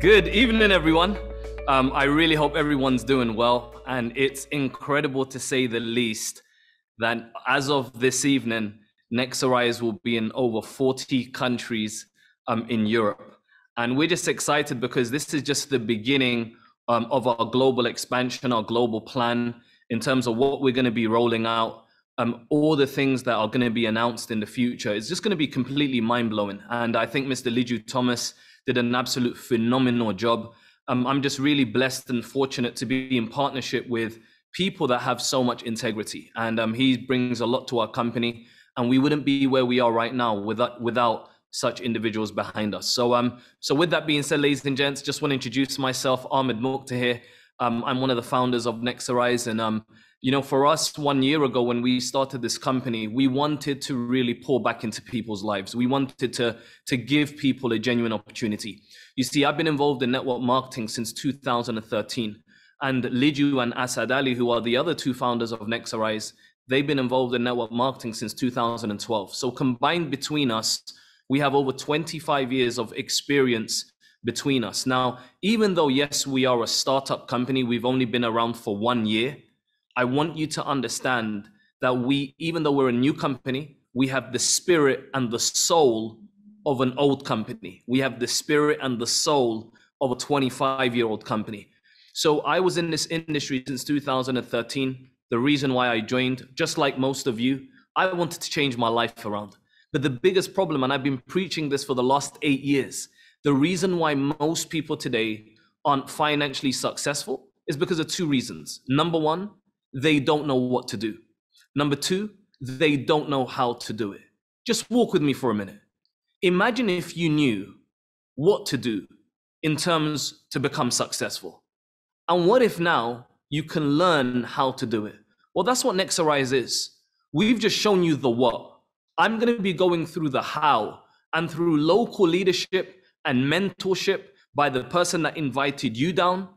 Good evening, everyone. I really hope everyone's doing well. And it's incredible, to say the least, that as of this evening, Nexarise will be in over 40 countries in Europe. And we're just excited because this is just the beginning of our global expansion, our global plan in terms of what we're going to be rolling out. All the things that are going to be announced in the future. It's just going to be completely mind-blowing. And I think Mr. Liju Thomas did an absolute phenomenal job. I'm just really blessed and fortunate to be in partnership with people that have so much integrity. And he brings a lot to our company. And we wouldn't be where we are right now without such individuals behind us. So with that being said, ladies and gents, just want to introduce myself, Ahmed Muqtahir. I'm one of the founders of Nexarise. And for us, 1 year ago when we started this company, we wanted to really pour back into people's lives. We wanted to give people a genuine opportunity. You see, I've been involved in network marketing since 2013. And Liju and Asad Ali, who are the other two founders of Nexarise, they've been involved in network marketing since 2012. So combined between us, we have over 25 years of experience between us. Now, even though, yes, we are a startup company, we've only been around for 1 year. I want you to understand that even though we're a new company, we have the spirit and the soul of an old company. We have the spirit and the soul of a 25-year-old company. So I was in this industry since 2013. The reason why I joined, just like most of you, I wanted to change my life around. But the biggest problem, and I've been preaching this for the last 8 years, the reason why most people today aren't financially successful is because of two reasons. Number one, they don't know what to do. Number two, they don't know how to do it. Just walk with me for a minute. Imagine if you knew what to do in terms to become successful. And what if now you can learn how to do it? Well, that's what Nexarise is. We've just shown you the what. I'm going to be going through the how, and through local leadership and mentorship by the person that invited you down.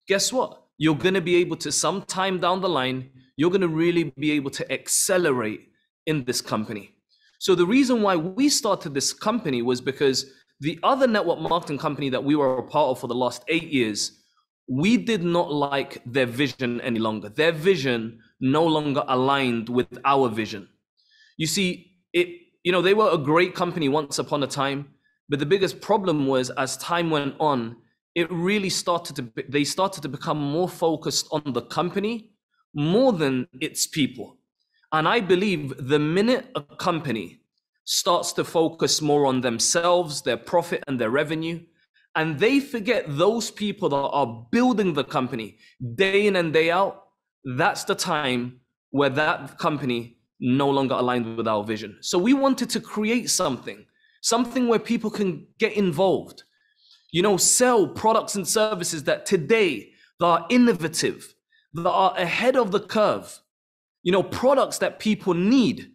Guess what? You're going to be able to, sometime down the line, you're going to really be able to accelerate in this company. So the reason why we started this company was because the other network marketing company that we were a part of for the last 8 years, we did not like their vision any longer. Their vision no longer aligned with our vision. You see, they were a great company once upon a time, but the biggest problem was, as time went on, they started to become more focused on the company more than its people. And I believe the minute a company starts to focus more on themselves, their profit and their revenue, and they forget those people that are building the company day in and day out, that's the time where that company no longer aligned with our vision. So we wanted to create something where people can get involved, sell products and services that today that are innovative, that are ahead of the curve, products that people need,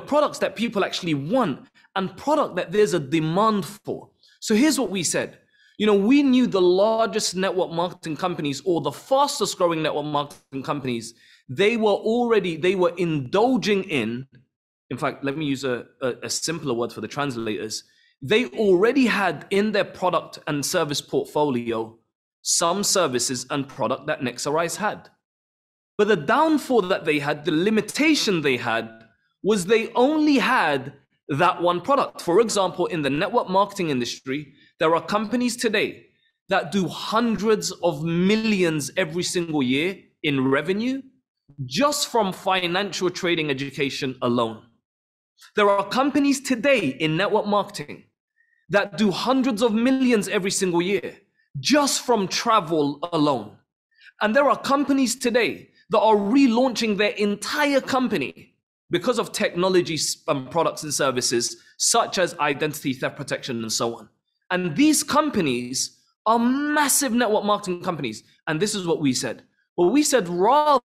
products that people actually want, and product that there's a demand for. So here's what we said. We knew the largest network marketing companies, or the fastest growing network marketing companies, they were indulging in fact, let me use a simpler word for the translators. They already had in their product and service portfolio some services and product that Nexarise had. But the downfall that they had, the limitation they had, was they only had that one product. For example, in the network marketing industry, there are companies today that do hundreds of millions every single year in revenue just from financial trading education alone. There are companies today in network marketing that do hundreds of millions every single year just from travel alone. And there are companies today that are relaunching their entire company because of technology products and services such as identity theft protection and so on. And these companies are massive network marketing companies. And this is what we said. Well, we said, rather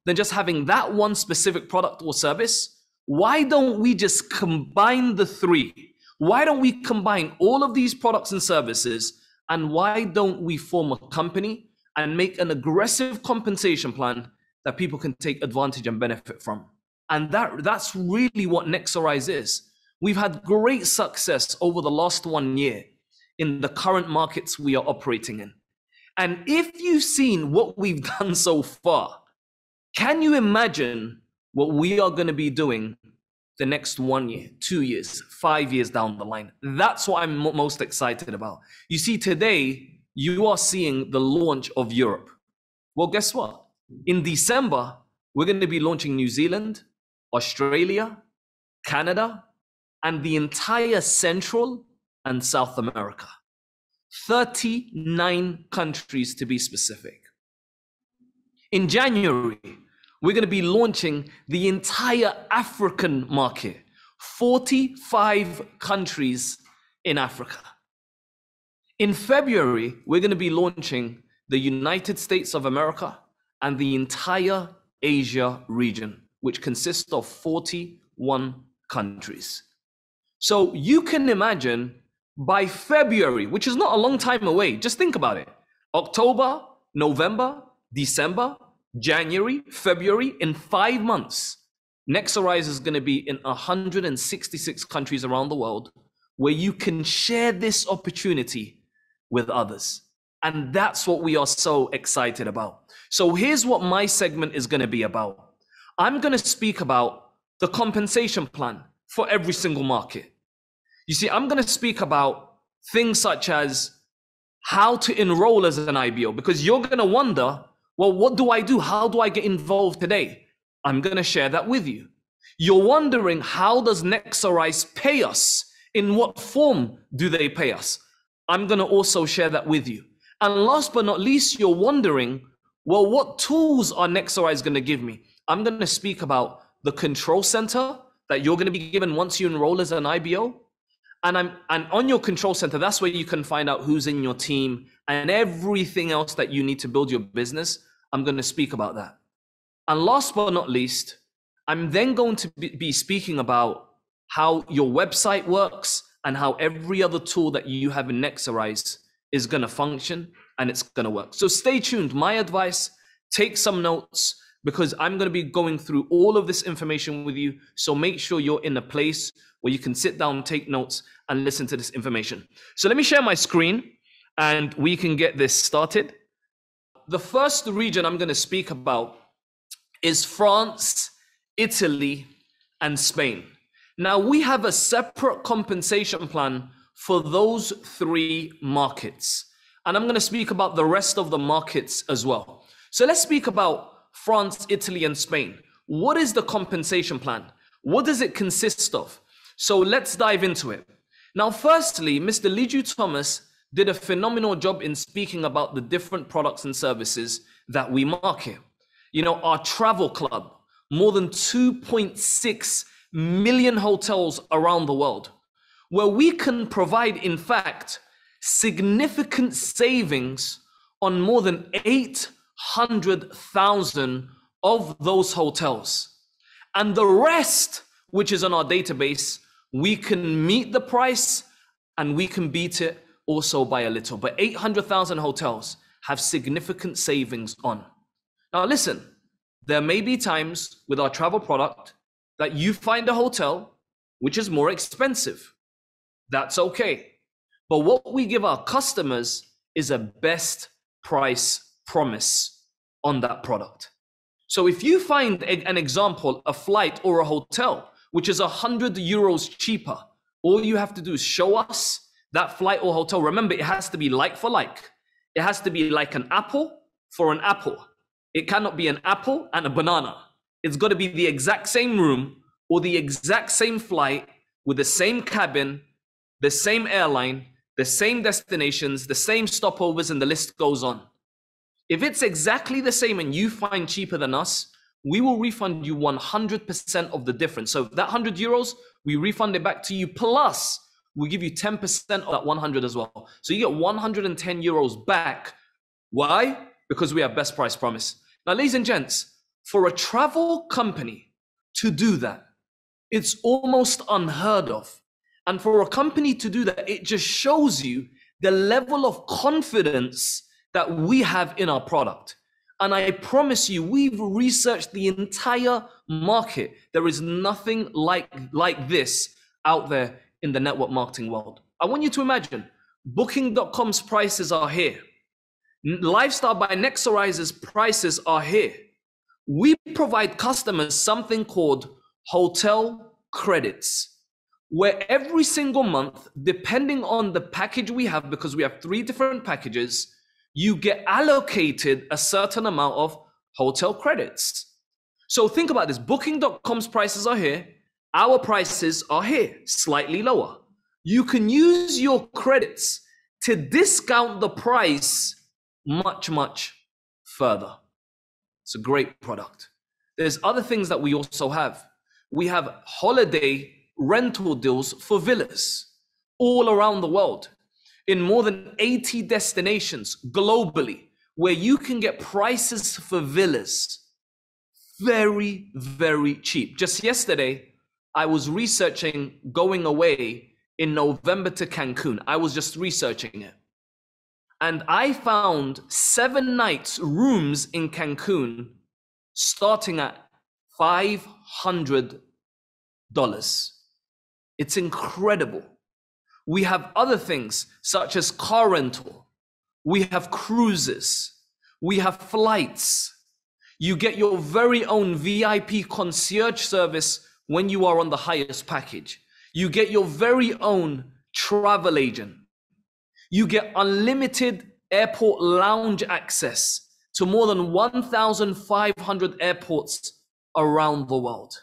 than just having that one specific product or service, why don't we just combine the three? Why don't we combine all of these products and services? And why don't we form a company and make an aggressive compensation plan that people can take advantage and benefit from? And that's really what Nexarise is. We've had great success over the last 1 year in the current markets we are operating in. And if you've seen what we've done so far, can you imagine what we are going to be doing the next 1 year, 2 years, 5 years down the line? That's what I'm most excited about. You see, today, you are seeing the launch of Europe. Well, guess what? In December, we're going to be launching New Zealand, Australia, Canada, and the entire Central and South America. 39 countries to be specific. In January, we're going to be launching the entire African market, 45 countries in Africa. In February, we're going to be launching the United States of America and the entire Asia region, which consists of 41 countries. So you can imagine by February, which is not a long time away, just think about it. October, November, December, January, February, in 5 months, Nexarize is going to be in 166 countries around the world where you can share this opportunity with others. And that's what we are so excited about. So here's what my segment is going to be about. I'm going to speak about the compensation plan for every single market. You see, I'm going to speak about things such as how to enroll as an IBO, because you're going to wonder, well, what do I do? How do I get involved today? I'm going to share that with you. You're wondering, how does Nexarize pay us? In what form do they pay us? I'm going to also share that with you. And last but not least, you're wondering, well, what tools are Nexarize going to give me? I'm going to speak about the control center that you're going to be given once you enroll as an IBO. And on your control center, that's where you can find out who's in your team and everything else that you need to build your business. I'm going to speak about that. And last but not least, I'm then going to be speaking about how your website works and how every other tool that you have in Nexarize is going to function and it's going to work. So stay tuned. My advice, take some notes, because I'm going to be going through all of this information with you. So make sure you're in a place where you can sit down, take notes, and listen to this information. So let me share my screen and we can get this started. The first region I'm going to speak about is France, Italy, and Spain. Now, we have a separate compensation plan for those 3 markets. And I'm going to speak about the rest of the markets as well. So let's speak about France, Italy, and Spain. What is the compensation plan? What does it consist of? So let's dive into it. Now, firstly, Mr. Liju Thomas did a phenomenal job in speaking about the different products and services that we market. You know, our travel club, more than 2.6 million hotels around the world, where we can provide, in fact, significant savings on more than 800,000 of those hotels. And the rest, which is on our database, we can meet the price and we can beat it also by a little. But 800,000 hotels have significant savings on. Now listen, there may be times with our travel product that you find a hotel which is more expensive. That's okay. But what we give our customers is a best price promise on that product. So if you find an example, a flight or a hotel, which is 100 euros cheaper, all you have to do is show us that flight or hotel. Remember, it has to be like for like. It has to be like an apple for an apple. It cannot be an apple and a banana. It's got to be the exact same room or the exact same flight with the same cabin, the same airline, the same destinations, the same stopovers, and the list goes on. If it's exactly the same and you find cheaper than us, we will refund you 100% of the difference. So that 100 euros, we refund it back to you, plus we give you 10% of that 100 as well. So you get 110 euros back. Why? Because we have best price promise. Now, ladies and gents, for a travel company to do that, it's almost unheard of. And for a company to do that, it just shows you the level of confidence that we have in our product. And I promise you, we've researched the entire market. There is nothing like this out there in the network marketing world. I want you to imagine, Booking.com's prices are here. Lifestyle by Nexorize's prices are here. We provide customers something called hotel credits, where every single month, depending on the package we have, because we have 3 different packages, you get allocated a certain amount of hotel credits. So think about this. Booking.com's prices are here. Our prices are here, slightly lower. You can use your credits to discount the price much, much further. It's a great product. There's other things that we also have. We have holiday rental deals for villas all around the world in more than 80 destinations globally, where you can get prices for villas very, very cheap. Just yesterday, I was researching going away in November to Cancun. I was just researching it. And I found 7 nights rooms in Cancun starting at $500. It's incredible. We have other things such as car rental. We have cruises. We have flights. You get your very own VIP concierge service when you are on the highest package. You get your very own travel agent. You get unlimited airport lounge access to more than 1,500 airports around the world.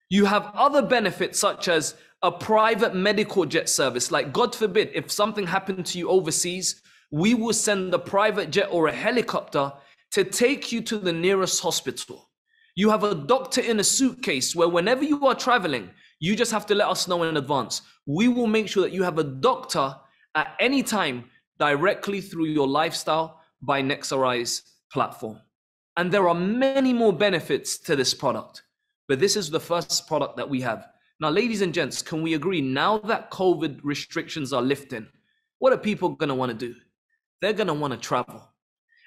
You have other benefits such as a private medical jet service. Like, God forbid, if something happened to you overseas, we will send a private jet or a helicopter to take you to the nearest hospital. You have a doctor in a suitcase where whenever you are traveling, you just have to let us know in advance. We will make sure that you have a doctor at any time directly through your Lifestyle by Nexorize platform. And there are many more benefits to this product, but this is the first product that we have. Now, ladies and gents, can we agree now that COVID restrictions are lifting, what are people going to want to do? They're going to want to travel.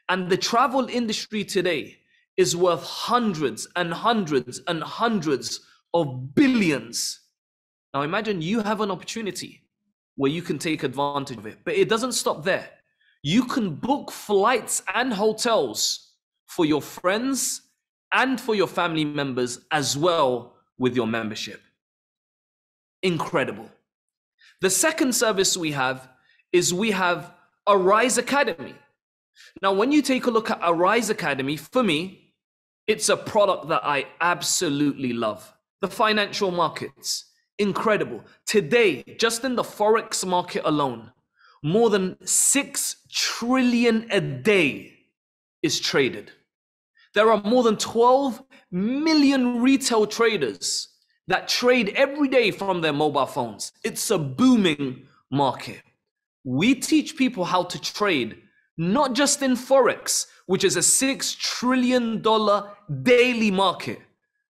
And the travel industry today is worth hundreds and hundreds and hundreds of billions. Now imagine you have an opportunity where you can take advantage of it, but it doesn't stop there. You can book flights and hotels for your friends and for your family members as well with your membership. Incredible. The second service we have is we have Arise Academy. Now, when you take a look at Arise Academy, for me, it's a product that I absolutely love. The financial markets, incredible. Today, just in the Forex market alone, more than 6 trillion a day is traded. There are more than 12 million retail traders that trade every day from their mobile phones. It's a booming market. We teach people how to trade, not just in Forex, which is a $6 trillion daily market,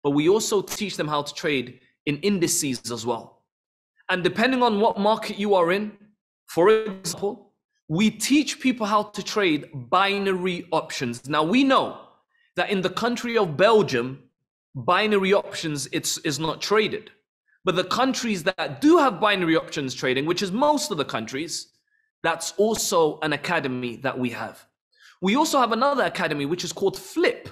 but we also teach them how to trade in indices as well. And depending on what market you are in, for example, we teach people how to trade binary options. Now, we know that in the country of Belgium, binary options is not traded. But the countries that do have binary options trading, which is most of the countries, that's also an academy that we have. We also have another academy, which is called Flip,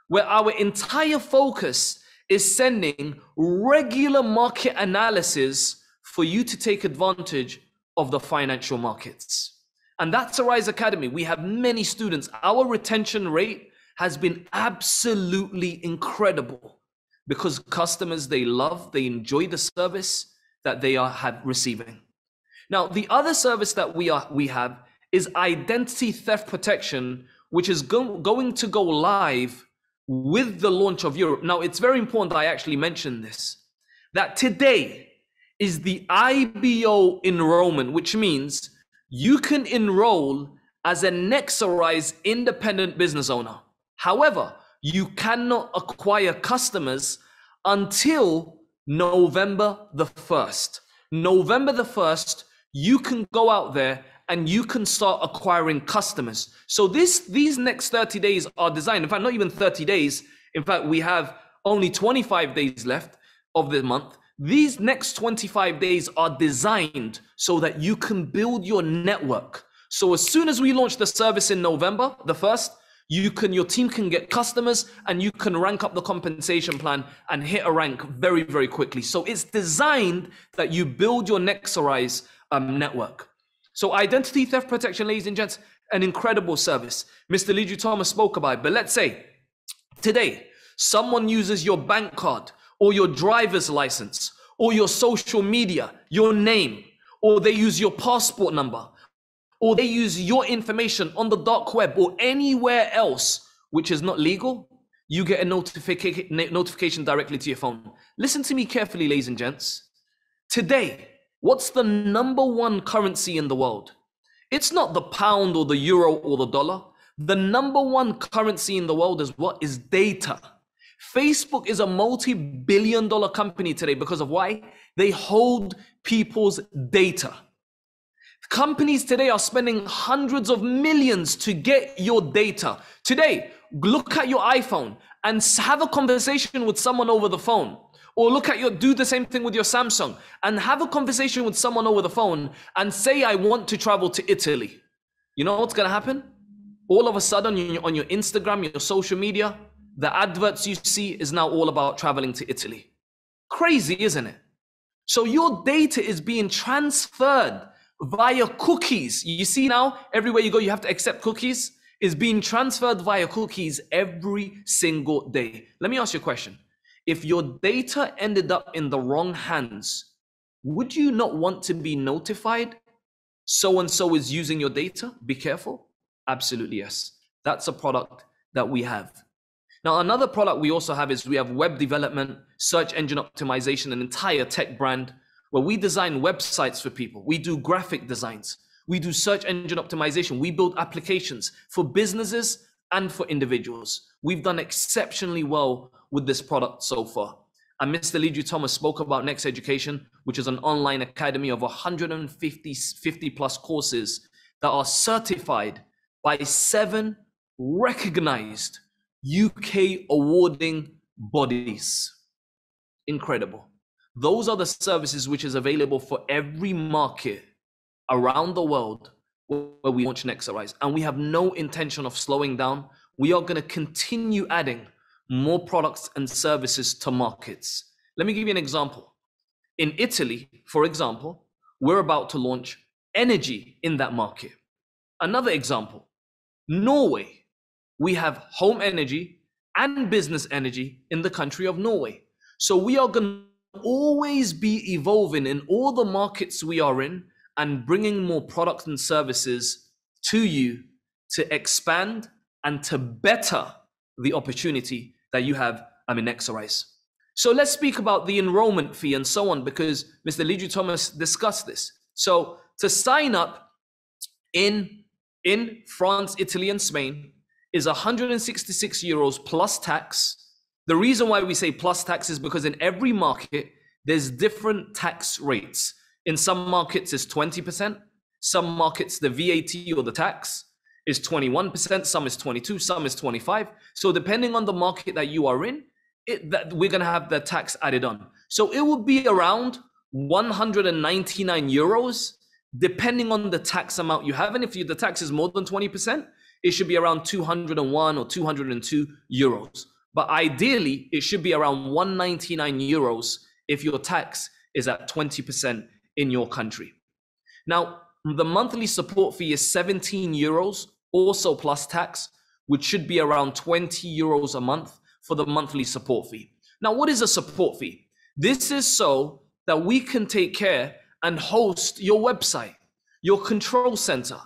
where our entire focus is sending regular market analysis for you to take advantage of the financial markets. And that's Arise Academy. We have many students. Our retention rate has been absolutely incredible because customers, they love, they enjoy the service that they are receiving. Now, the other service that we have is identity theft protection, which is going to go live with the launch of Europe. Now, it's very important that I actually mention this, that today is the IBO enrollment, which means you can enroll as a Nexorize independent business owner. However, you cannot acquire customers until November the 1st. November the 1st, you can go out there and you can start acquiring customers. So these next 30 days are designed, in fact, not even 30 days. In fact, we have only 25 days left of the month. These next 25 days are designed so that you can build your network. So as soon as we launch the service in November, the 1st, your team can get customers and you can rank up the compensation plan and hit a rank very, very quickly. So it's designed that you build your Nexarize network. So identity theft protection, ladies and gents, an incredible service. Mr. Lidju Thomas spoke about it, but let's say today, someone uses your bank card or your driver's license or your social media, your name, or they use your passport number, or they use your information on the dark web or anywhere else, which is not legal, you get a notification directly to your phone. Listen to me carefully, ladies and gents. Today, what's the #1 currency in the world? It's not the pound or the euro or the dollar. The #1 currency in the world is what? Is data. Facebook is a multi-billion-dollar company today because of why? They hold people's data. Companies today are spending hundreds of millions to get your data. Today, look at your iPhone and have a conversation with someone over the phone. Or do the same thing with your Samsung and have a conversation with someone over the phone and say, I want to travel to Italy. You know what's gonna happen? All of a sudden on your Instagram, your social media, the adverts you see is now all about traveling to Italy. Crazy, isn't it? So your data is being transferred via cookies. You see now, everywhere you go, you have to accept cookies. Is being transferred via cookies every single day. Let me ask you a question. If your data ended up in the wrong hands, would you not want to be notified? So-and-so is using your data. Be careful. Absolutely, yes. That's a product that we have. Now, another product we also have is we have web development, search engine optimization, an entire tech brand where we design websites for people. We do graphic designs. We do search engine optimization. We build applications for businesses and for individuals. We've done exceptionally well with this product so far. And Mr. Lidju Thomas spoke about Next Education, which is an online academy of 150 plus courses that are certified by 7 recognized UK awarding bodies. Incredible. Those are the services which is available for every market around the world where we launch Nexarize. And we have no intention of slowing down. We are going to continue adding more products and services to markets. Let me give you an example. In Italy, for example, we're about to launch energy in that market. Another example, Norway. We have home energy and business energy in the country of Norway. So we are going to always be evolving in all the markets we are in and bringing more products and services to you to expand and to better the opportunity that you have in Nexarize. So let's speak about the enrollment fee and so on, because Mr. Lidju Thomas discussed this. So to sign up in France, Italy, and Spain is 166 euros plus tax. The reason why we say plus tax is because in every market, there's different tax rates. In some markets, it's 20%. Some markets, the VAT or the tax is 21%. Some is 22, some is 25. So depending on the market that you are in, we're going to have the tax added on. So it will be around 199 euros, depending on the tax amount you have. And if the tax is more than 20%, it should be around 201 or 202 euros. But ideally, it should be around 199 euros if your tax is at 20% in your country. Now, the monthly support fee is 17 euros, also plus tax, which should be around 20 euros a month for the monthly support fee. Now, what is a support fee? This is so that we can take care and host your website, your control center.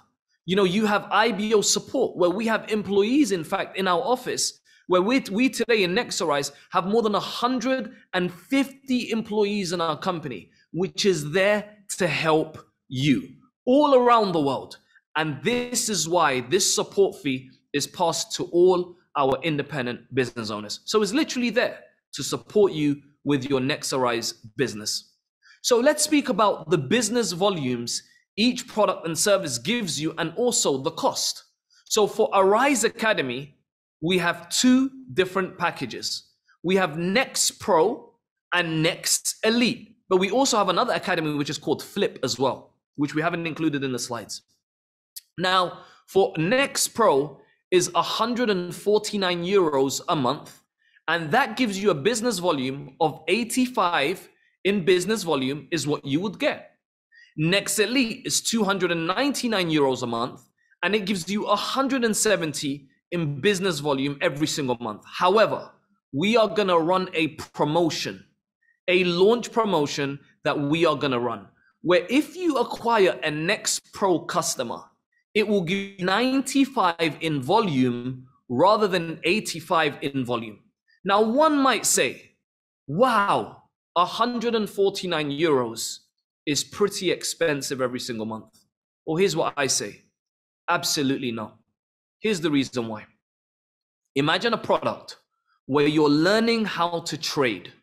You know, you have IBO support where we have employees, in fact, in our office, where we today in Nexarize have more than 150 employees in our company, which is there to help you all around the world. And this is why this support fee is passed to all our independent business owners. So it's literally there to support you with your Nexarize business. So let's speak about the business volumes each product and service gives you and also the cost. So for Arise Academy, we have 2 different packages. We have Next Pro, and Next Elite. But we also have another academy which is called Flip as well, which we haven't included in the slides. Now, for Next Pro is 149 euros a month, and that gives you a business volume of 85 in business volume is what you would get. Next Elite is 299 euros a month, and it gives you 170 in business volume every single month. However, we are gonna run a promotion, a launch promotion that we are gonna run, where if you acquire a Next Pro customer, it will give you 95 in volume rather than 85 in volume. Now, one might say, wow, 149 euros is pretty expensive every single month. Well, here's what I say. Absolutely not. Here's the reason why. Imagine a product where you're learning how to trade,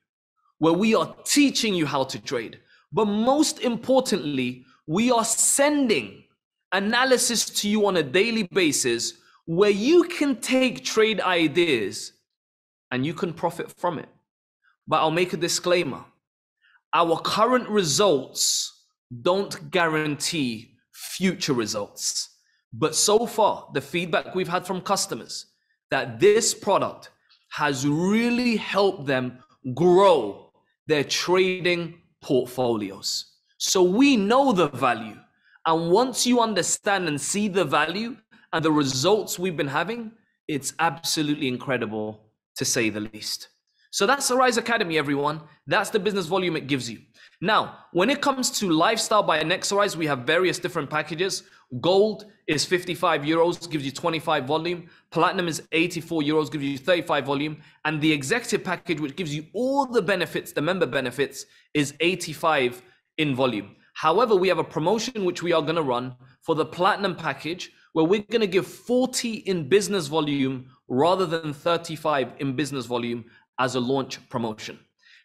where we are teaching you how to trade, but most importantly, we are sending analysis to you on a daily basis where you can take trade ideas and you can profit from it. But I'll make a disclaimer. Our current results don't guarantee future results. But so far, the feedback we've had from customers that this product has really helped them grow their trading portfolios. So we know the value. And once you understand and see the value and the results we've been having, it's absolutely incredible to say the least. So that's Arise Academy, everyone. That's the business volume it gives you. Now, when it comes to Lifestyle by Nexorize, we have various different packages. Gold is 55 euros, gives you 25 volume. Platinum is 84 euros, gives you 35 volume. And the executive package, which gives you all the benefits, the member benefits, is 85 in volume. However, we have a promotion which we are going to run for the Platinum package, where we're going to give 40 in business volume rather than 35 in business volume as a launch promotion.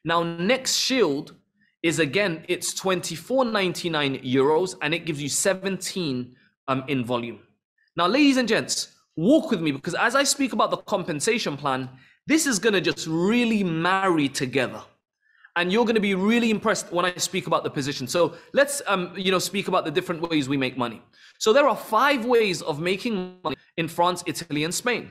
Now, Next Shield is, again, it's 24.99 euros, and it gives you 17 in volume. Now, ladies and gents, walk with me, because as I speak about the compensation plan, this is going to just really marry together. And you're going to be really impressed when I speak about the position. So let's speak about the different ways we make money. So there are 5 ways of making money in France, Italy, and Spain.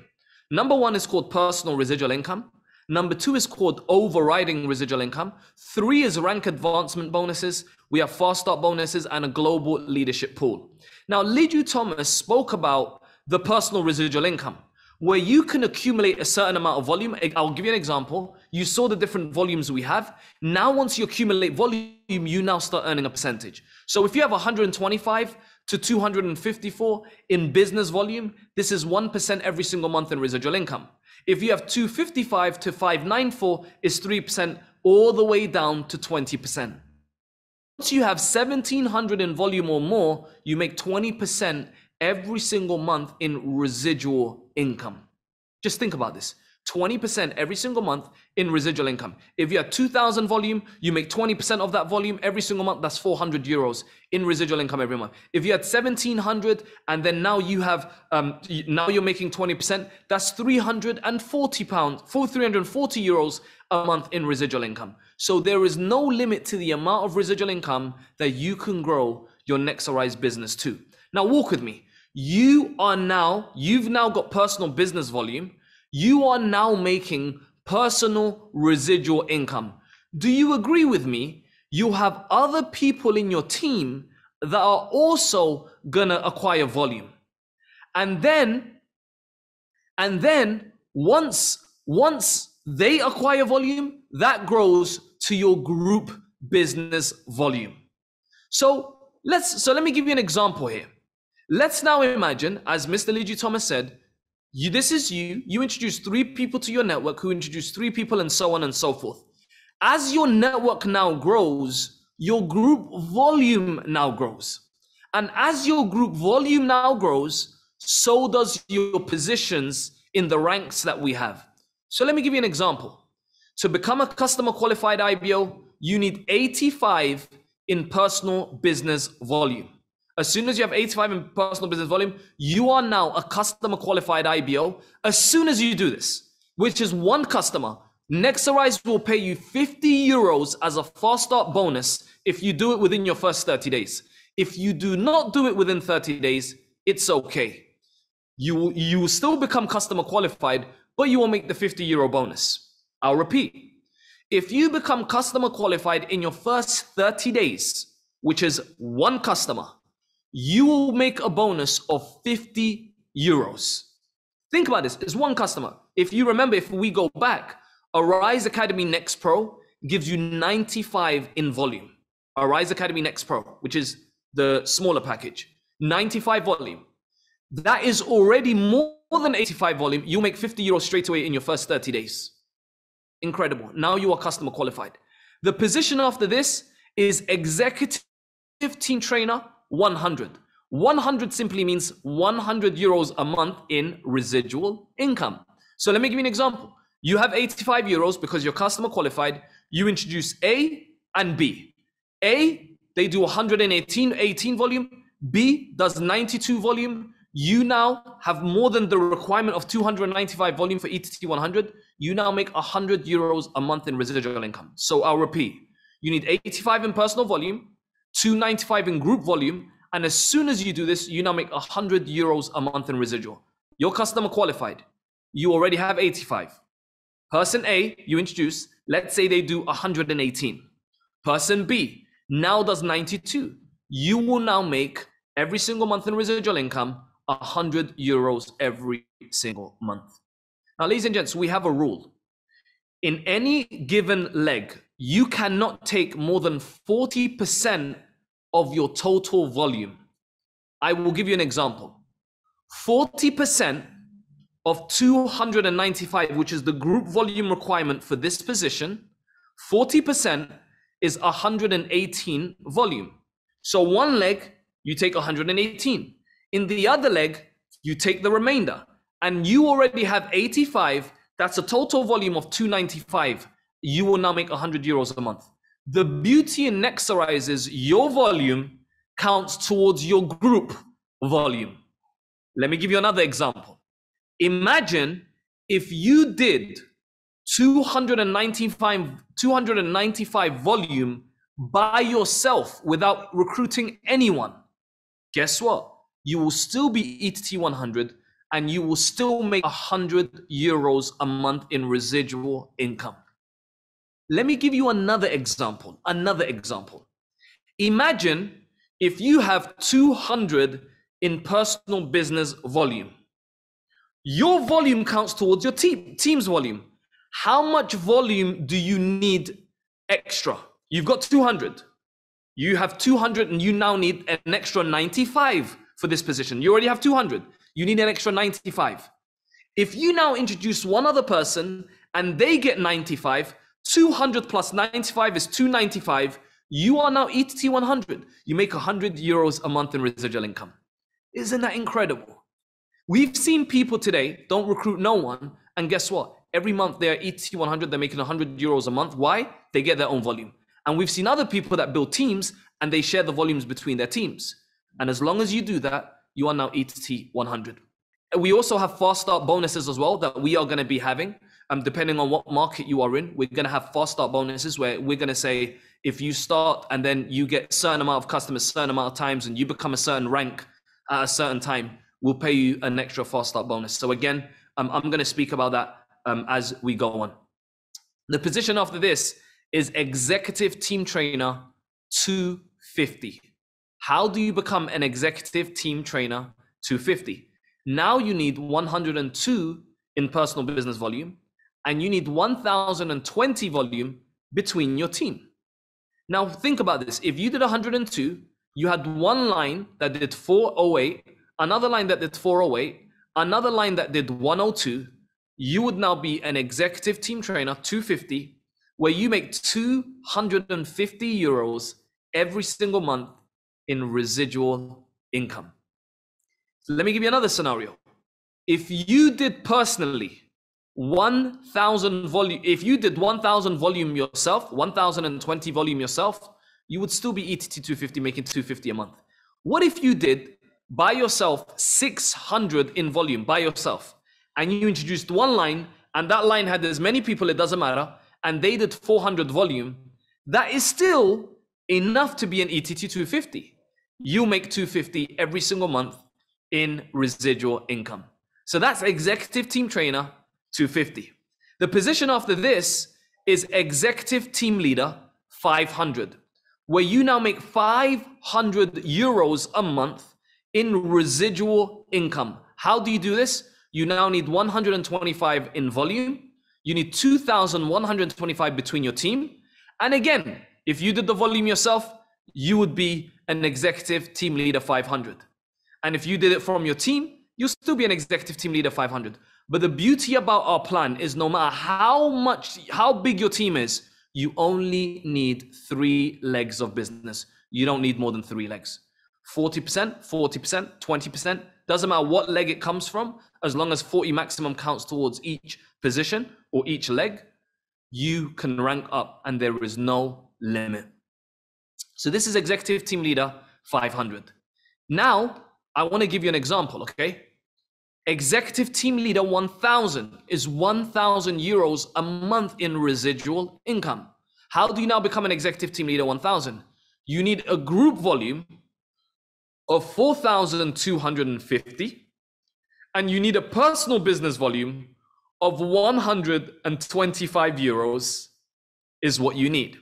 Number 1 is called personal residual income. Number 2 is called overriding residual income. 3 is rank advancement bonuses. We have fast start bonuses and a global leadership pool. Now, Lidju Thomas spoke about the personal residual income, where you can accumulate a certain amount of volume. I'll give you an example. You saw the different volumes we have. Now, once you accumulate volume, you now start earning a percentage. So if you have 125 to 254 in business volume, this is 1% every single month in residual income. If you have 255 to 594, it's 3% all the way down to 20%. Once you have 1,700 in volume or more, you make 20% every single month in residual income. Just think about this. 20% every single month in residual income. If you have 2,000 volume, you make 20% of that volume every single month. That's 400 euros in residual income every month. If you had 1,700 and then now you have, now you're making 20%, that's 340 pounds, 340 euros a month in residual income. So there is no limit to the amount of residual income that you can grow your Nexorize business to. Now walk with me. You've now got personal business volume. You are now making personal residual income. Do you agree with me? You have other people in your team that are also gonna acquire volume. And then once they acquire volume, that grows to your group business volume. So let me give you an example here. Let's now imagine, as Mr. Lidju Thomas said, this is you introduce 3 people to your network who introduce 3 people and so on and so forth. As your network now grows, your group volume now grows. And as your group volume now grows, so does your positions in the ranks that we have. So let me give you an example. To become a customer qualified IBO, you need 85 in personal business volume. As soon as you have 85 in personal business volume, you are now a customer qualified IBO. As soon as you do this, which is 1 customer Nexarize will pay you 50 euros as a fast start bonus if you do it within your first 30 days. If you do not do it within 30 days, it's okay. You will still become customer qualified, but you will make the 50 euro bonus. I'll repeat. If you become customer qualified in your first 30 days, which is one customer, you will make a bonus of 50 euros. Think about this, it's one customer. If you remember, if we go back, Arise Academy Next Pro gives you 95 in volume. Arise Academy Next Pro, which is the smaller package, 95 volume. That is already more than 85 volume. You make 50 euros straight away in your first 30 days. Incredible. Now you are customer qualified. The position after this is executive team trainer 100. 100 simply means 100 euros a month in residual income. So let me give you an example. You have 85 euros because you're customer qualified. You introduce A and B. A, they do 118 volume. B does 92 volume. You now have more than the requirement of 295 volume for ETT 100. You now make 100 euros a month in residual income. So I'll repeat. You need 85 in personal volume, 295 in group volume. And as soon as you do this, you now make 100 euros a month in residual. You're customer qualified. You already have 85. Person A, you introduce, let's say they do 118. Person B now does 92. You will now make every single month in residual income 100 euros every single month. Now, ladies and gents, we have a rule. In any given leg, you cannot take more than 40% of your total volume. I will give you an example. 40% of 295, which is the group volume requirement for this position, 40% is 118 volume. So one leg, you take 118. In the other leg, you take the remainder, and you already have 85. That's a total volume of 295. You will now make 100 euros a month. The beauty in Nexarize is your volume counts towards your group volume. Let me give you another example. Imagine if you did 295 volume by yourself without recruiting anyone. Guess what? You will still be ETT 100 and you will still make 100 euros a month in residual income. Let me give you another example. Imagine if you have 200 in personal business volume. Your volume counts towards your team's volume. How much volume do you need extra? You've got 200. You have 200 and you now need an extra 95 for this position. You already have 200. You need an extra 95. If you now introduce one other person and they get 95, 200 plus 95 is 295. You are now ETT 100. You make 100 euros a month in residual income. Isn't that incredible? We've seen people today don't recruit no one, and guess what? Every month they're ETT 100, they're making 100 euros a month. Why? They get their own volume. And we've seen other people that build teams and they share the volumes between their teams. And as long as you do that, you are now ETT 100. We also have fast start bonuses as well that we are going to be having. Depending on what market you are in, we're going to have fast start bonuses where we're going to say, if you start and then you get a certain amount of customers, certain amount of times, and you become a certain rank at a certain time, we'll pay you an extra fast start bonus. So again, I'm going to speak about that as we go on. The position after this is executive team trainer 250. How do you become an executive team trainer 250? Now you need 102 in personal business volume, and you need 1020 volume between your team. Now think about this. If you did 102, you had one line that did 408, another line that did 408, another line that did 102, you would now be an executive team trainer 250, where you make 250 euros every single month in residual income. So let me give you another scenario. If you did personally 1,000 volume, if you did 1,000 volume yourself, 1,020 volume yourself, you would still be ETT 250, making 250 a month. What if you did by yourself 600 in volume by yourself, and you introduced one line and that line had as many people, it doesn't matter, and they did 400 volume, that is still enough to be an ETT 250. You make 250 every single month in residual income. So that's executive team trainer 250. The position after this is executive team leader 500, where you now make 500 euros a month in residual income. How do you do this? You now need 125 in volume. You need 2,125 between your team. And again, if you did the volume yourself, you would be an executive team leader 500. And if you did it from your team, you'll still be an executive team leader 500. But the beauty about our plan is no matter how big your team is, you only need 3 legs of business. You don't need more than 3 legs. 40%, 40%, 20%, doesn't matter what leg it comes from, as long as 40 maximum counts towards each position or each leg, you can rank up and there is no limit. So this is executive team leader 500. Now, I want to give you an example, okay? Executive team leader 1000 is 1,000 euros a month in residual income. How do you now become an executive team leader 1000? You need a group volume of 4,250, and you need a personal business volume of 125 euros is what you need.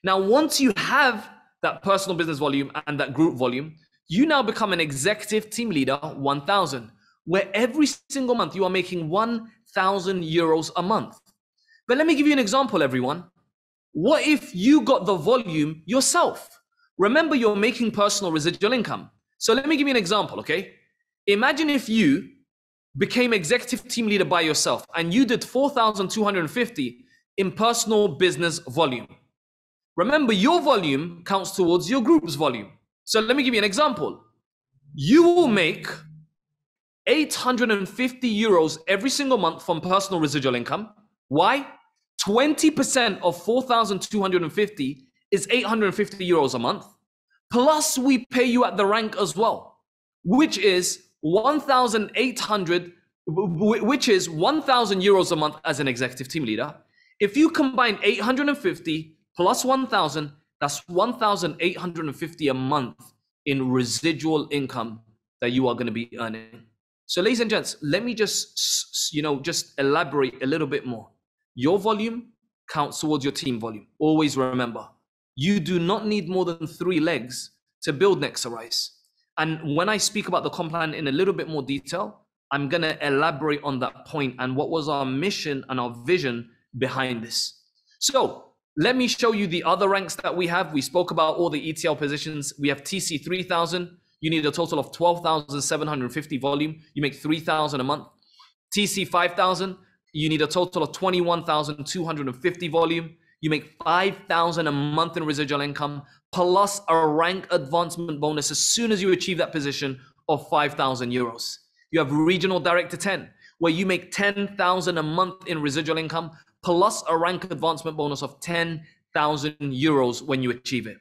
Now, once you have that personal business volume and that group volume, you now become an executive team leader 1000, where every single month you are making 1,000 euros a month. But let me give you an example, everyone. What if you got the volume yourself? Remember, you're making personal residual income. So let me give you an example, okay? Imagine if you became executive team leader by yourself and you did 4,250 in personal business volume. Remember, your volume counts towards your group's volume. So let me give you an example. You will make 850 euros every single month from personal residual income. Why? 20% of 4,250 is 850 euros a month. Plus we pay you at the rank as well, which is 1,800, which is 1,000 euros a month as an executive team leader. If you combine 850 plus 1,000, that's 1,850 a month in residual income that you are going to be earning. So ladies and gents, let me just elaborate a little bit more. Your volume counts towards your team volume. Always remember, you do not need more than 3 legs to build Nexarise. And when I speak about the comp plan in a little bit more detail, I'm going to elaborate on that point and what was our mission and our vision behind this. So let me show you the other ranks that we have. We spoke about all the ETL positions. We have TC 3000. You need a total of 12,750 volume. You make 3,000 a month. TC 5,000. You need a total of 21,250 volume. You make 5,000 a month in residual income, plus a rank advancement bonus as soon as you achieve that position of 5,000 euros. You have regional director 10, where you make 10,000 a month in residual income, plus a rank advancement bonus of 10,000 euros when you achieve it.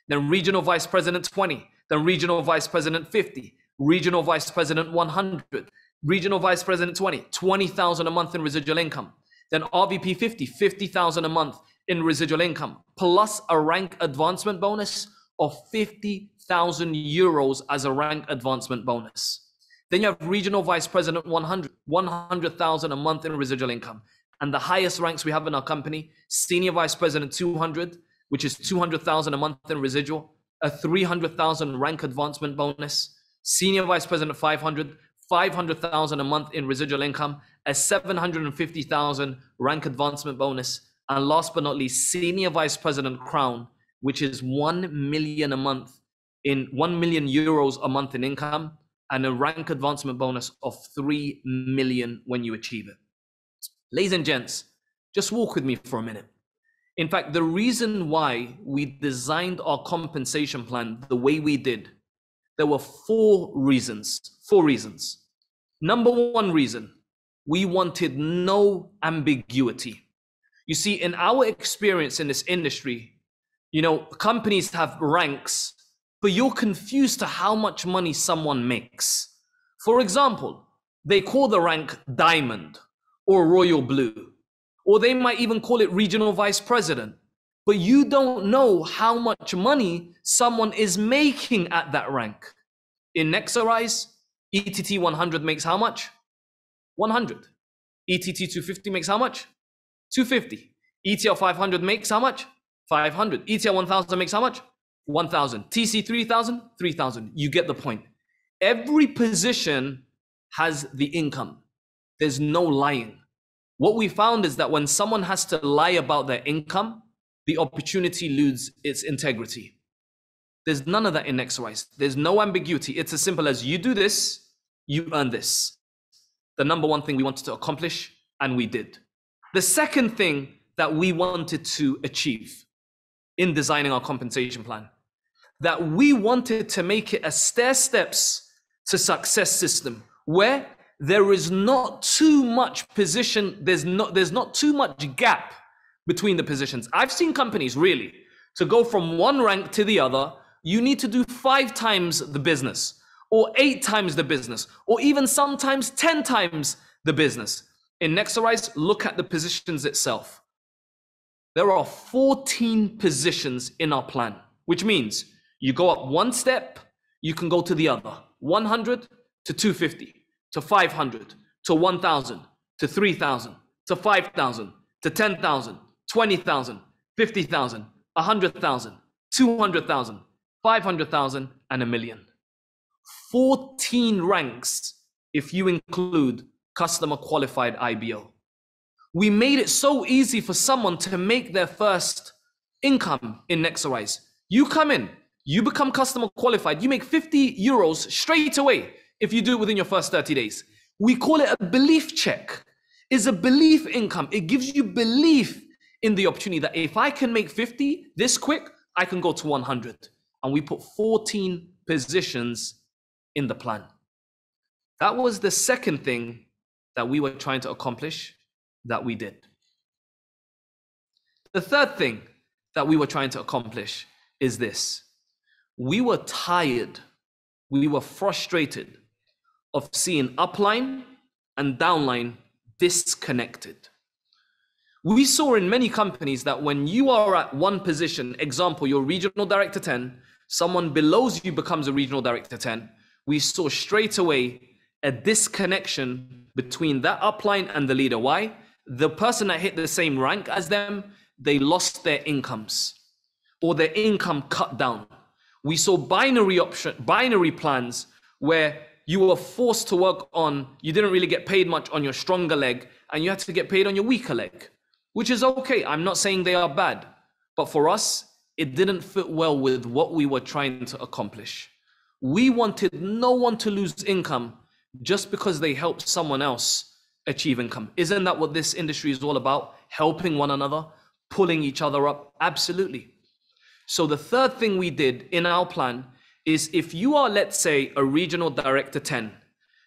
Then regional vice president 20, then regional vice president 50, regional vice president 100, regional vice president 20,000 a month in residual income. Then RVP 50,000 a month in residual income, plus a rank advancement bonus of 50,000 euros as a rank advancement bonus. Then you have regional vice president 100,000 a month in residual income. And the highest ranks we have in our company, senior vice president 200, which is 200,000 a month in residual, a 300,000 rank advancement bonus, senior vice president 500,000 a month in residual income, a 750,000 rank advancement bonus, and last but not least, senior vice president crown, which is 1 million a month in 1 million euros a month in income, and a rank advancement bonus of 3 million when you achieve it. Ladies and gents, just walk with me for a minute. In fact, the reason why we designed our compensation plan the way we did, there were 4 reasons. 4 reasons. Number 1 reason, we wanted no ambiguity. You see, in our experience in this industry, companies have ranks, but you're confused to how much money someone makes. For example, they call the rank diamond, or royal blue, or they might even call it regional vice president. But you don't know how much money someone is making at that rank. In Nexarise, ETT 100 makes how much? 100. ETT 250 makes how much? 250. ETL 500 makes how much? 500. ETL 1000 makes how much? 1000. TC 3000? 3000. You get the point. Every position has the income. There's no lying. What we found is that when someone has to lie about their income, the opportunity loses its integrity. There's none of that in Nexarise. There's no ambiguity. It's as simple as you do this, you earn this. The number one thing we wanted to accomplish, and we did. The second thing that we wanted to achieve in designing our compensation plan, that we wanted to make it a stair steps to success system where there is not too much position, there's not too much gap between the positions. I've seen companies really, to go from one rank to the other, you need to do 5 times the business, or 8 times the business, or even sometimes 10 times the business. In Nexarise, look at the positions itself. There are 14 positions in our plan, which means you go up one step, you can go to the other. 100 to 250, to 500, to 1,000, to 3,000, to 5,000, to 10,000, 20,000, 50,000, 100,000, 200,000, 500,000, and 1 million. 14 ranks if you include customer qualified IBO. We made it so easy for someone to make their first income in Nexarise. You come in, you become customer qualified, you make 50 euros straight away if you do it within your first 30 days. We call it a belief check. It's a belief income. It gives you belief in the opportunity that if I can make 50 this quick, I can go to 100. And we put 14 positions in the plan. That was the second thing that we were trying to accomplish that we did. The third thing that we were trying to accomplish is this. We were tired, we were frustrated of seeing upline and downline disconnected. We saw in many companies that when you are at one position, example, you're regional director 10, someone below you becomes a regional director 10, we saw straight away a disconnection between that upline and the leader. Why? The person that hit the same rank as them, they lost their incomes or their income cut down. We saw binary plans where you were forced to work on, you didn't really get paid much on your stronger leg and you had to get paid on your weaker leg, which is okay. I'm not saying they are bad, but for us, it didn't fit well with what we were trying to accomplish. We wanted no one to lose income just because they helped someone else achieve income. Isn't that what this industry is all about? Helping one another, pulling each other up? Absolutely. So the third thing we did in our plan is if you are, let's say, a regional director 10,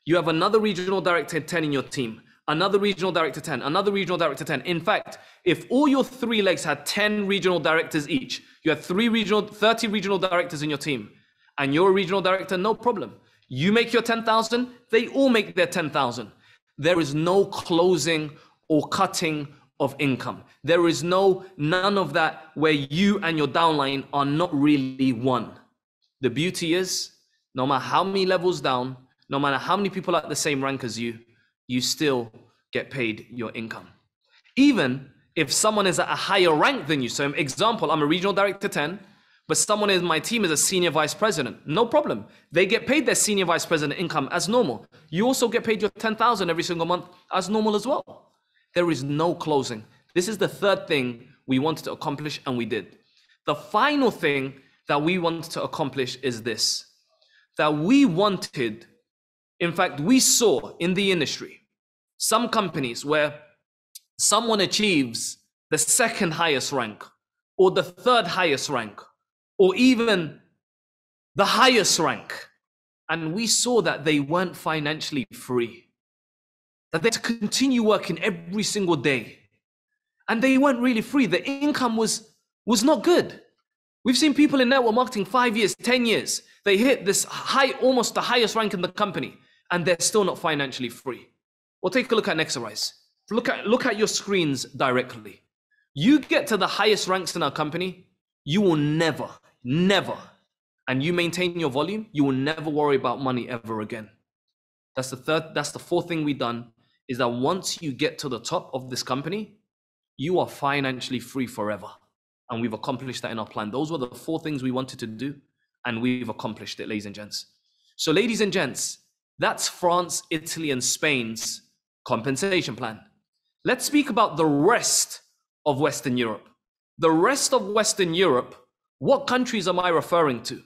you have another regional director 10 in your team, another regional director 10, another regional director 10. In fact, if all your 3 legs had 10 regional directors each, you had 30 regional directors in your team, and you're a regional director, no problem. You make your 10,000, they all make their 10,000. There is no closing or cutting of income. There is none of that where you and your downline are not really one. The beauty is, no matter how many levels down, no matter how many people are at the same rank as you, you still get paid your income. Even if someone is at a higher rank than you. So example, I'm a regional director 10, but someone in my team is a senior vice president. No problem. They get paid their senior vice president income as normal. You also get paid your 10,000 every single month as normal as well. There is no closing. This is the third thing we wanted to accomplish, and we did. The final thing that we wanted to accomplish is this, that we wanted, in fact, we saw in the industry, some companies where someone achieves the second highest rank or the third highest rank or even the highest rank. And we saw that they weren't financially free, that they had to continue working every single day. And they weren't really free. The income was not good. We've seen people in network marketing 5 years, 10 years. They hit this high, almost the highest rank in the company, and they're still not financially free. Well, take a look at Nexarise. Look at your screens directly. You get to the highest ranks in our company, you will never, and you maintain your volume, you will never worry about money ever again. That's the fourth thing we've done, is that once you get to the top of this company, you are financially free forever. And we've accomplished that in our plan. Those were the four things we wanted to do, and we've accomplished it, ladies and gents. So ladies and gents, that's France, Italy, and Spain's compensation plan. Let's speak about the rest of Western Europe. The rest of Western Europe, what countries am I referring to?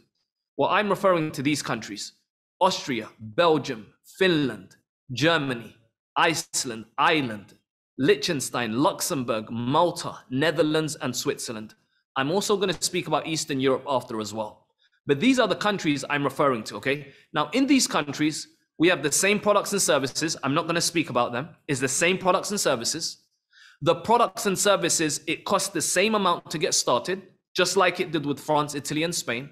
Well, I'm referring to these countries: Austria, Belgium, Finland, Germany, Iceland, Ireland, Liechtenstein, Luxembourg, Malta, Netherlands, and Switzerland. I'm also going to speak about Eastern Europe after as well. But these are the countries I'm referring to, okay? Now, in these countries, we have the same products and services. I'm not going to speak about them. It's the same products and services. The products and services, it costs the same amount to get started, just like it did with France, Italy, and Spain.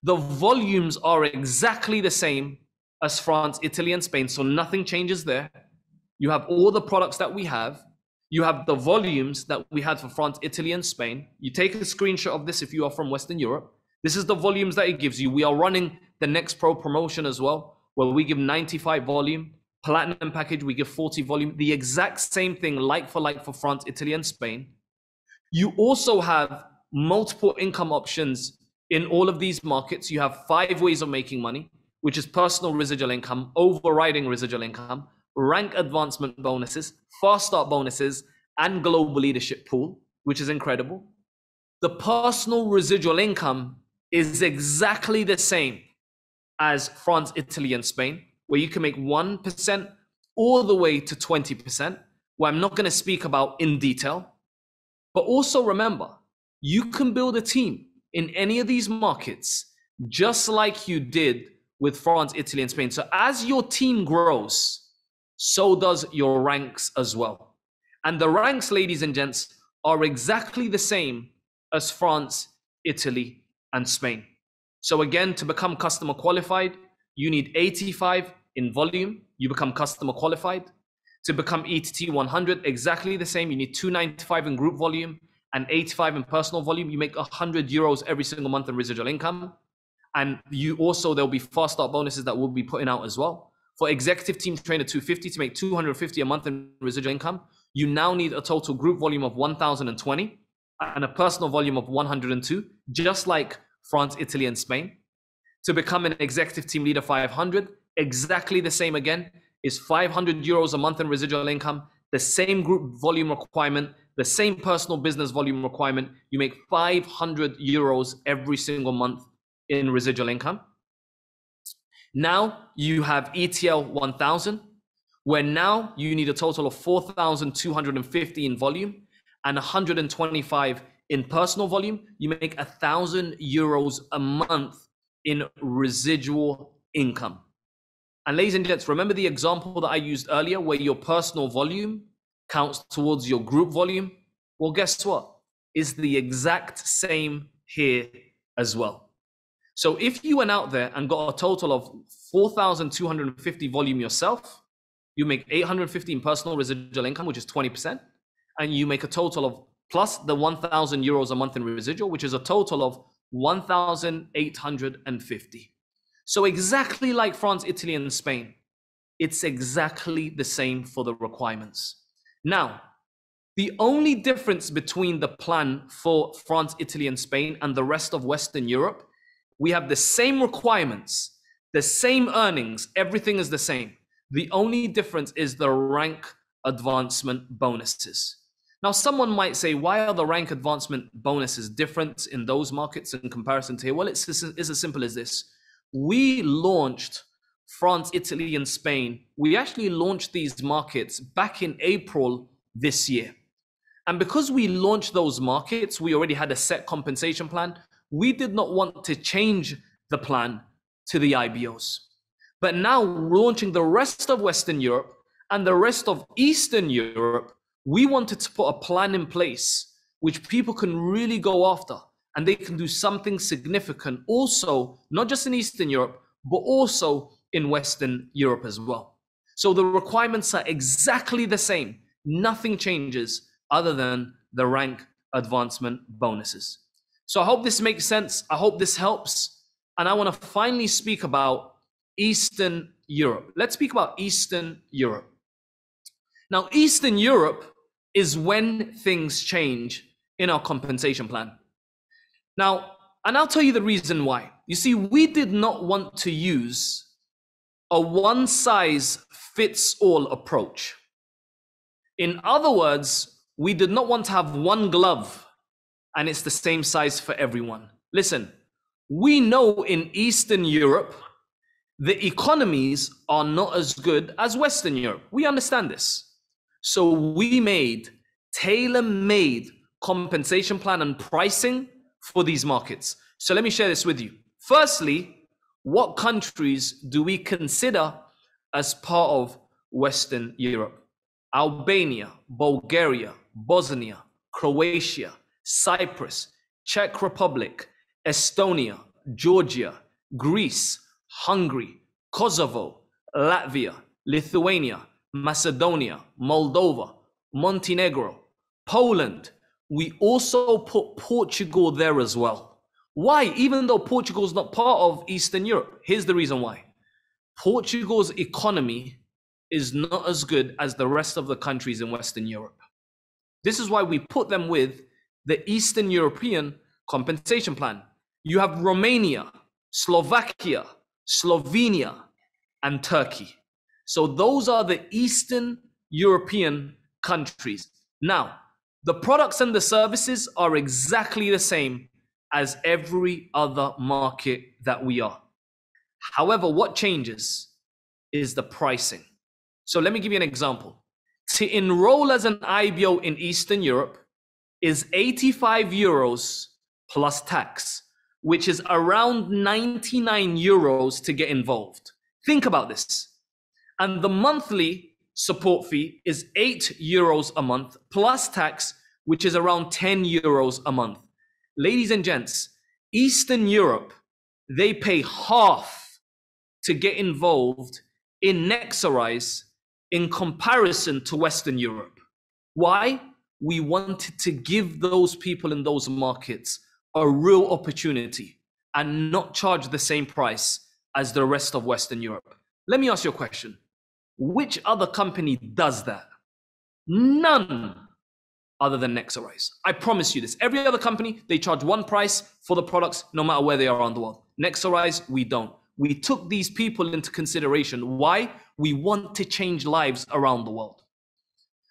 The volumes are exactly the same as France, Italy, and Spain, so nothing changes there. You have all the products that we have. You have the volumes that we had for France, Italy, and Spain. You take a screenshot of this if you are from Western Europe. This is the volumes that it gives you. We are running the Next Pro promotion as well, where we give 95 volume. Platinum package, we give 40 volume. The exact same thing, like for France, Italy, and Spain. You also have multiple income options in all of these markets. You have 5 ways of making money, which is personal residual income, overriding residual income, rank advancement bonuses, fast start bonuses, and global leadership pool, which is incredible. The personal residual income is exactly the same as France, Italy, and Spain, where you can make 1% all the way to 20%, where I'm not going to speak about in detail. But also remember, you can build a team in any of these markets, just like you did with France, Italy, and Spain. So as your team grows, so does your ranks as well. And the ranks, ladies and gents, are exactly the same as France, Italy, and Spain. So again, to become customer qualified, you need 85 in volume. You become customer qualified. To become ETT 100, exactly the same. You need 295 in group volume and 85 in personal volume. You make 100 euros every single month in residual income. And you also, there'll be fast start bonuses that we'll be putting out as well. For executive team trainer 250 to make 250 a month in residual income, you now need a total group volume of 1,020 and a personal volume of 102, just like France, Italy, and Spain. To become an executive team leader 500, exactly the same again, is 500 euros a month in residual income, the same group volume requirement, the same personal business volume requirement. You make 500 euros every single month in residual income. Now you have ETL 1000, where now you need a total of 4,250 in volume and 125 in personal volume. You make 1,000 euros a month in residual income. And ladies and gents, remember the example that I used earlier where your personal volume counts towards your group volume? Well, guess what? It's the exact same here as well. So if you went out there and got a total of 4,250 volume yourself, you make 850 in personal residual income, which is 20%. And you make a total of plus the 1,000 euros a month in residual, which is a total of 1,850. So exactly like France, Italy, and Spain, it's exactly the same for the requirements. Now, the only difference between the plan for France, Italy, and Spain and the rest of Western Europe, we have the same requirements, the same earnings, everything is the same. The only difference is the rank advancement bonuses. Now, someone might say, why are the rank advancement bonuses different in those markets in comparison to here? Well, it's as simple as this. We launched France, Italy, and Spain. We actually launched these markets back in April this year. And because we launched those markets, we already had a set compensation plan. We did not want to change the plan to the IBOs. But now launching the rest of Western Europe and the rest of Eastern Europe, we wanted to put a plan in place which people can really go after and they can do something significant also, not just in Eastern Europe, but also in Western Europe as well. So the requirements are exactly the same. Nothing changes other than the rank advancement bonuses. So I hope this makes sense. I hope this helps. And I want to finally speak about Eastern Europe. Let's speak about Eastern Europe. Now, Eastern Europe is when things change in our compensation plan. Now, and I'll tell you the reason why. You see, we did not want to use a one-size-fits-all approach. In other words, we did not want to have one glove and it's the same size for everyone. Listen, we know in Eastern Europe, the economies are not as good as Western Europe. We understand this. So we made tailor-made compensation plan and pricing for these markets. So let me share this with you. Firstly, what countries do we consider as part of Western Europe? Albania, Bulgaria, Bosnia, Croatia, Cyprus, Czech Republic, Estonia, Georgia, Greece, Hungary, Kosovo, Latvia, Lithuania, Macedonia, Moldova, Montenegro, Poland. We also put Portugal there as well. Why? Even though Portugal is not part of Eastern Europe. Here's the reason why. Portugal's economy is not as good as the rest of the countries in Western Europe. This is why we put them with the Eastern European compensation plan. You have Romania, Slovakia, Slovenia, and Turkey. So those are the Eastern European countries. Now, the products and the services are exactly the same as every other market that we are. However, what changes is the pricing. So let me give you an example. To enroll as an IBO in Eastern Europe is 85 euros plus tax, which is around 99 euros to get involved. Think about this. And the monthly support fee is 8 euros a month plus tax, which is around 10 euros a month. Ladies and gents, Eastern Europe, they pay half to get involved in Nexarize in comparison to Western Europe. Why? We wanted to give those people in those markets a real opportunity and not charge the same price as the rest of Western Europe. Let me ask you a question. Which other company does that? None other than Nexarize. I promise you this. Every other company, they charge one price for the products no matter where they are around the world. Nexarize, we don't. We took these people into consideration. Why? We want to change lives around the world.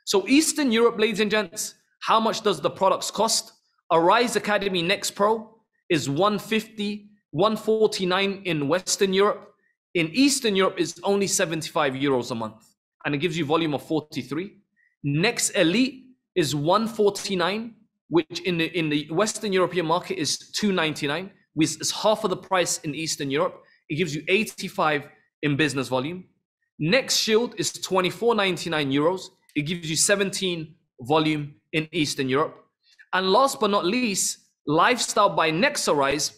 So Eastern Europe, ladies and gents, how much does the products cost? Arise Academy Next Pro is 150, 149 in Western Europe. In Eastern Europe, it's only 75 euros a month. And it gives you volume of 43. Next Elite is 149, which in the Western European market is 299, which is half of the price in Eastern Europe. It gives you 85 in business volume. Next Shield is 24.99 euros. It gives you 17 volume in Eastern Europe. And last but not least, Lifestyle by Nexarize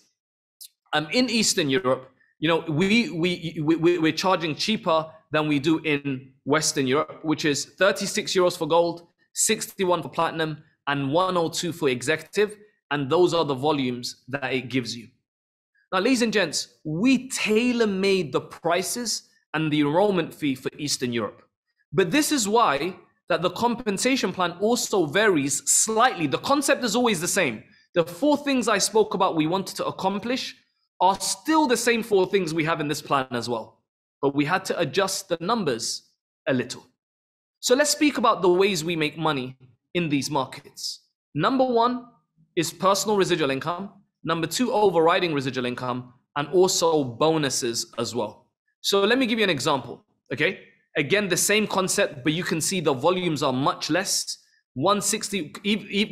in Eastern Europe. You know, we're charging cheaper than we do in Western Europe, which is 36 euros for gold, 61 for platinum, and 102 for executive. And those are the volumes that it gives you. Now, ladies and gents, we tailor-made the prices and the enrollment fee for Eastern Europe. But this is why that the compensation plan also varies slightly. The concept is always the same. The 4 things I spoke about we wanted to accomplish are still the same 4 things we have in this plan as well. But we had to adjust the numbers a little. So let's speak about the ways we make money in these markets. Number 1 is personal residual income. Number 2, overriding residual income, and also bonuses as well. So let me give you an example, okay? Again, the same concept, but you can see the volumes are much less. 160,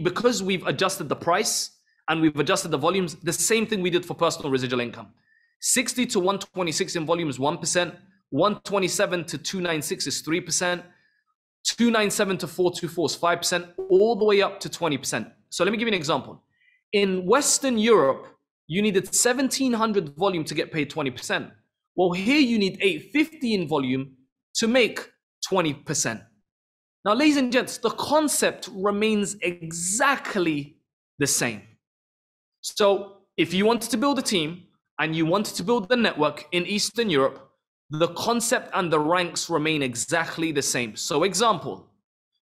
because we've adjusted the price and we've adjusted the volumes, the same thing we did for personal residual income. 60 to 126 in volume is 1%, 127 to 296 is 3%, 297 to 424 is 5%, all the way up to 20%. So let me give you an example. In Western Europe, you needed 1,700 volume to get paid 20%. Well, here you need 850 in volume to make 20%. Now, ladies and gents, the concept remains exactly the same. So if you wanted to build a team and you wanted to build the network in Eastern Europe, the concept and the ranks remain exactly the same. So example,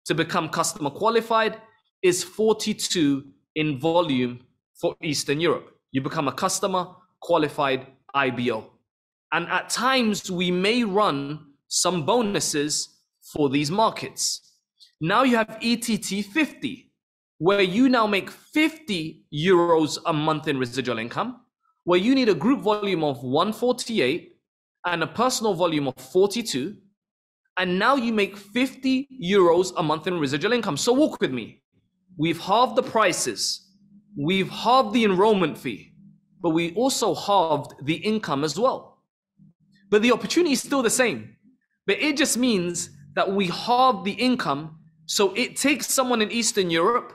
to become customer qualified is 42 in volume for Eastern Europe. You become a customer qualified IBO. And at times we may run some bonuses for these markets. Now you have ETT 50, where you now make 50 euros a month in residual income, where you need a group volume of 148 and a personal volume of 42. And now you make 50 euros a month in residual income. So walk with me. We've halved the prices. We've halved the enrollment fee, but we also halved the income as well. But the opportunity is still the same. But it just means that we halve the income. So it takes someone in Eastern Europe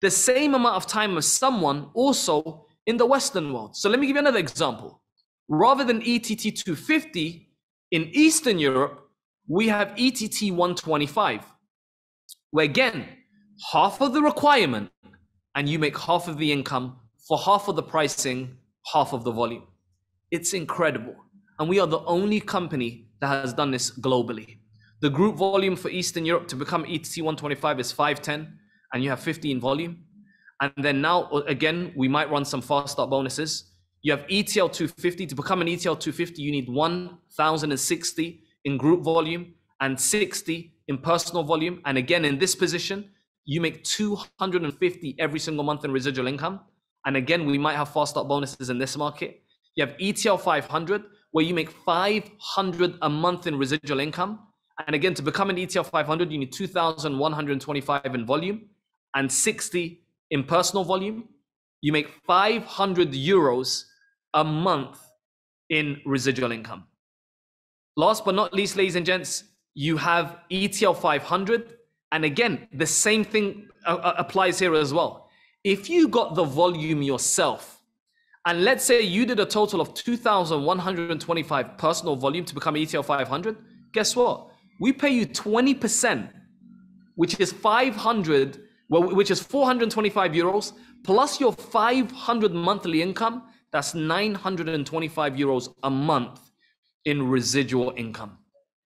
the same amount of time as someone also in the Western world. So let me give you another example. Rather than ETT 250 in Eastern Europe, we have ETT 125, where again, half of the requirement and you make half of the income for half of the pricing, half of the volume. It's incredible. And we are the only company that has done this globally. The group volume for Eastern Europe to become ETT 125 is 510, and you have 50 in volume. And then now, again, we might run some fast start bonuses. You have ETL 250. To become an ETL 250, you need 1,060 in group volume and 60 in personal volume. And again, in this position, you make 250 every single month in residual income. And again, we might have fast start bonuses in this market. You have ETL 500, where you make 500 a month in residual income. And again, to become an ETL 500, you need 2,125 in volume and 60 in personal volume. You make 500 euros a month in residual income. Last but not least, ladies and gents, you have ETL 500. And again, the same thing applies here as well. If you got the volume yourself, and let's say you did a total of 2,125 personal volume to become ETL 500, guess what? We pay you 20%, which is 500, which is 425 euros, plus your 500 monthly income. That's 925 euros a month in residual income.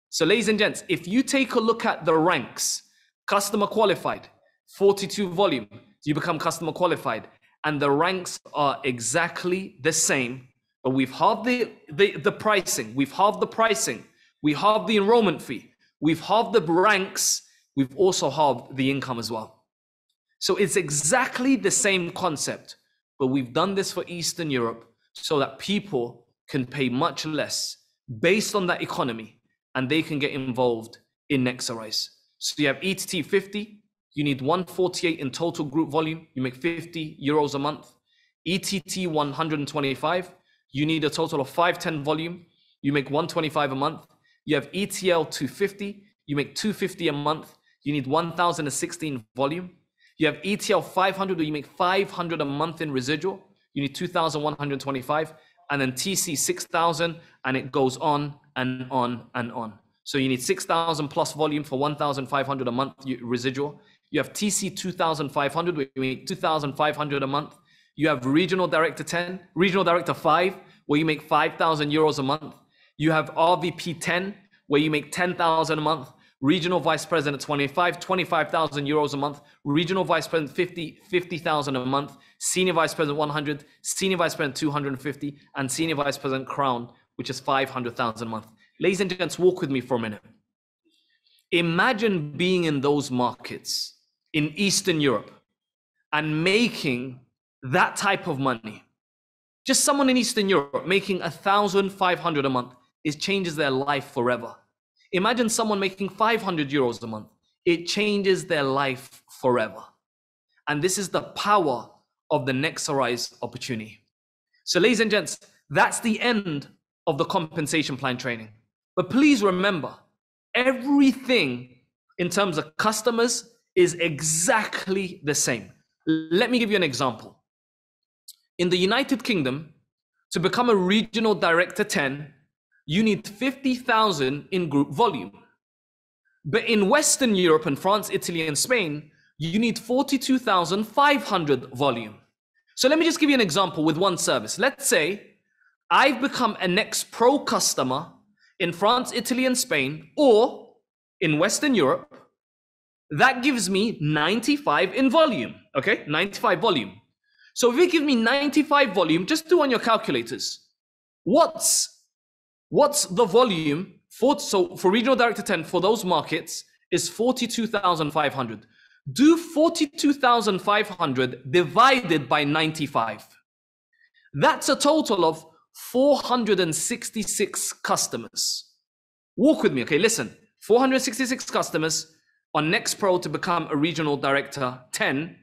So ladies and gents, if you take a look at the ranks, customer qualified, 42 volume, you become customer qualified, and the ranks are exactly the same, but we've halved the pricing, we've halved the pricing, we halved the enrollment fee, we've halved the ranks, we've also halved the income as well. So it's exactly the same concept, but we've done this for Eastern Europe so that people can pay much less based on that economy, and they can get involved in Nexarise. So you have ETT 50, you need 148 in total group volume, you make 50 euros a month. ETT 125, you need a total of 510 volume, you make 125 a month. You have ETL 250, you make 250 a month, you need 1,016 volume. You have ETL 500, where you make 500 a month in residual, you need 2,125, and then TC 6,000, and it goes on and on and on. So you need 6,000 plus volume for 1,500 a month residual. You have TC 2,500, where you make 2,500 a month. You have Regional Director 10, Regional Director 5, where you make 5,000 euros a month. You have RVP 10, where you make 10,000 a month. Regional Vice President 25, 25,000 euros a month. Regional Vice President 50,000 a month. Senior Vice President 100, Senior Vice President 250, and Senior Vice President Crown, which is 500,000 a month. Ladies and gents, walk with me for a minute. Imagine being in those markets in Eastern Europe and making that type of money. Just someone in Eastern Europe making 1,500 a month, it changes their life forever. Imagine someone making 500 euros a month. It changes their life forever. And this is the power of the Nexarise opportunity. So ladies and gents, that's the end of the compensation plan training. But please remember, everything in terms of customers is exactly the same. Let me give you an example. In the United Kingdom, to become a Regional Director 10, you need 50,000 in group volume. But in Western Europe and France, Italy, and Spain, you need 42,500 volume. So let me just give you an example with one service. Let's say I've become a Next Pro customer in France, Italy, and Spain, or in Western Europe. That gives me 95 in volume, okay? 95 volume. So if you give me 95 volume, just do on your calculators. What's the volume for Regional Director 10 for those markets is 42,500. Do 42,500 divided by 95. That's a total of 466 customers. Walk with me, okay? Listen, 466 customers on Next Pro to become a Regional Director 10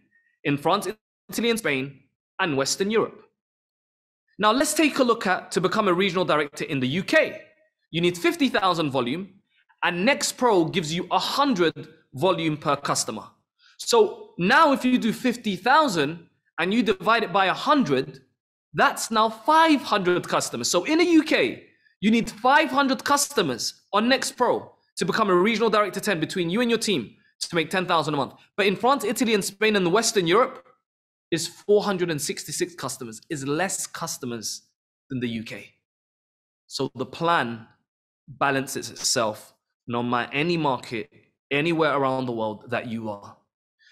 in France, Italy, and Spain, and Western Europe. Now let's take a look at to become a Regional Director in the UK. You need 50,000 volume, and Next Pro gives you 100 volume per customer. So now if you do 50,000 and you divide it by 100, that's now 500 customers. So in the UK, you need 500 customers on Next Pro to become a Regional Director 10 between you and your team to make 10,000 a month. But in France, Italy, and Spain, and Western Europe, is 466 customers, is less customers than the UK. So the plan balances itself no matter any market, anywhere around the world that you are.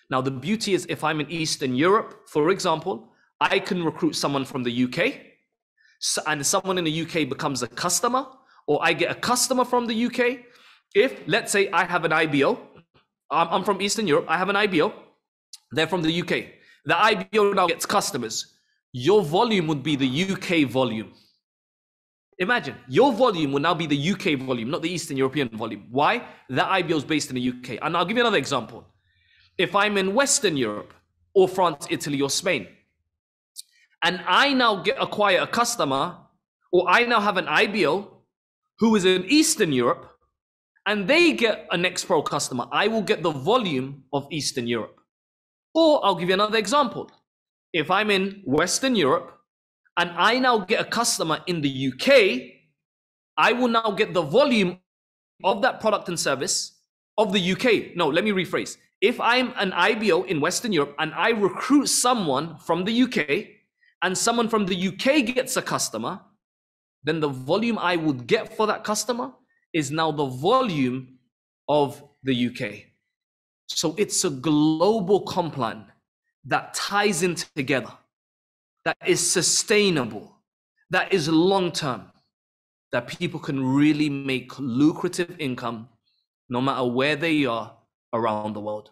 Now, the beauty is if I'm in Eastern Europe, for example, I can recruit someone from the UK, and someone in the UK becomes a customer, or I get a customer from the UK. If, let's say, I have an IBO, I'm from Eastern Europe, I have an IBO, they're from the UK. The IBO now gets customers. Your volume would be the UK volume. Imagine, your volume will now be the UK volume, not the Eastern European volume. Why? The IBO is based in the UK. And I'll give you another example. If I'm in Western Europe, or France, Italy, or Spain, and I now acquire a customer, or I now have an IBO who is in Eastern Europe, and they get a Next Pro customer, I will get the volume of Eastern Europe. Or I'll give you another example. If I'm in Western Europe and I now get a customer in the UK, I will now get the volume of that product and service of the UK. No, let me rephrase. If I'm an IBO in Western Europe and I recruit someone from the UK and someone from the UK gets a customer, then the volume I would get for that customer is now the volume of the UK. So it's a global comp plan that ties in together, that is sustainable, that is long-term, that people can really make lucrative income no matter where they are around the world.